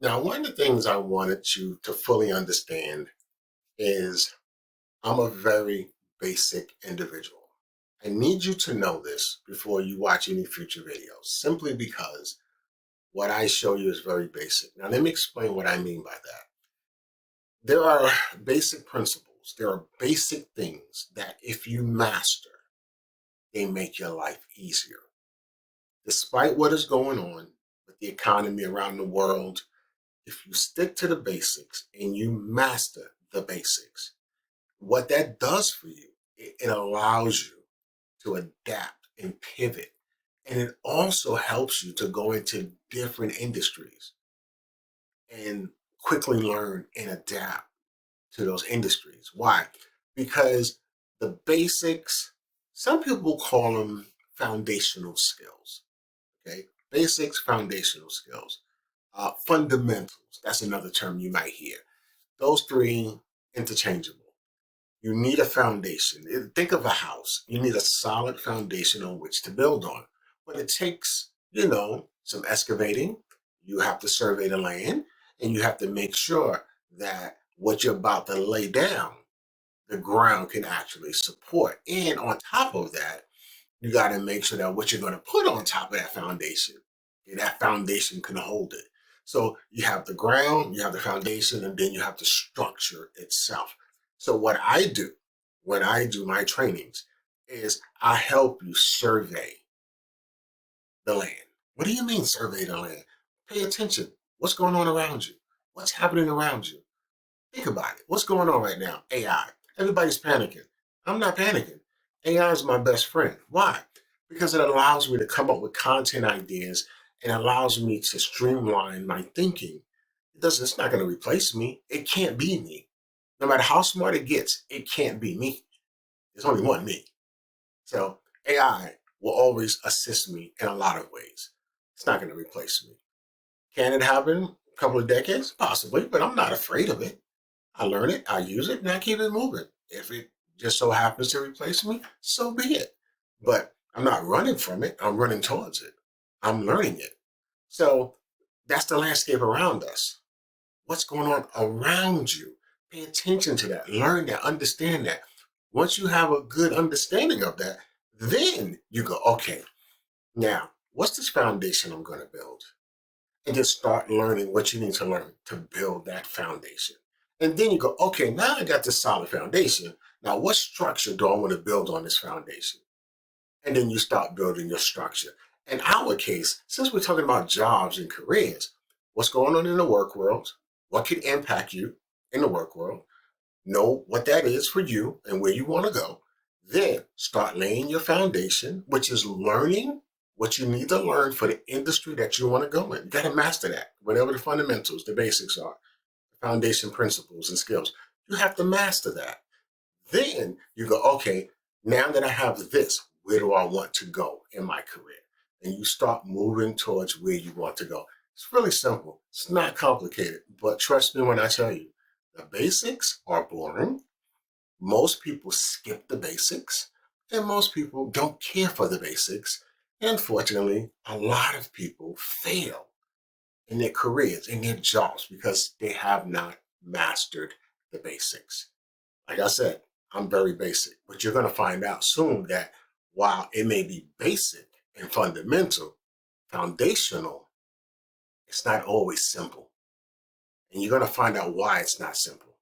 Now, one of the things I wanted you to fully understand is I'm a very basic individual. I need you to know this before you watch any future videos, simply because what I show you is very basic. Now, let me explain what I mean by that. There are basic principles, there are basic things that if you master, they make your life easier. Despite what is going on with the economy around the world, if you stick to the basics and you master the basics, what that does for you, it allows you to adapt and pivot. And it also helps you to go into different industries and quickly learn and adapt to those industries. Why? Because the basics, some people call them foundational skills. Okay? Basics, foundational skills. Fundamentals, that's another term you might hear. Those three interchangeable. You need a foundation. Think of a house. You need a solid foundation on which to build on. But it takes, some excavating. You have to survey the land and you have to make sure that what you're about to lay down, the ground can actually support. And on top of that, you got to make sure that what you're going to put on top of that foundation, that foundation can hold it. So you have the ground, you have the foundation, and then you have the structure itself. So what I do when I do my trainings is I help you survey the land. What do you mean survey the land? Pay attention. What's going on around you? What's happening around you? Think about it. What's going on right now? AI. Everybody's panicking. I'm not panicking. AI is my best friend. Why? Because it allows me to come up with content ideas and allows me to streamline my thinking. It's not going to replace me. It can't be me. No matter how smart it gets, it can't be me. There's only one me. So AI will always assist me in a lot of ways. It's not going to replace me. Can it happen a couple of decades? Possibly, but I'm not afraid of it. I learn it, I use it, and I keep it moving. If it just so happens to replace me, so be it. But I'm not running from it, I'm running towards it. I'm learning it. So that's the landscape around us. What's going on around you? Pay attention to that, learn that, understand that. Once you have a good understanding of that, then you go, okay, now what's this foundation I'm going to build? And just start learning what you need to learn to build that foundation. And then you go, okay, now I got this solid foundation. Now, what structure do I want to build on this foundation? And then you start building your structure. In our case, since we're talking about jobs and careers, what's going on in the work world? What can impact you in the work world? Know what that is for you and where you want to go. Then start laying your foundation, which is learning what you need to learn for the industry that you want to go in. You got to master that, whatever the fundamentals, the basics are, the foundation principles and skills. You have to master that. Then you go, okay, now that I have this, where do I want to go in my career? And you start moving towards where you want to go. It's really simple. It's not complicated, but trust me when I tell you, the basics are boring. Most people skip the basics, and most people don't care for the basics. Unfortunately, a lot of people fail in their careers, in their jobs, because they have not mastered the basics. Like I said, I'm very basic, but you're going to find out soon that while it may be basic and fundamental, foundational, it's not always simple. And you're going to find out why it's not simple.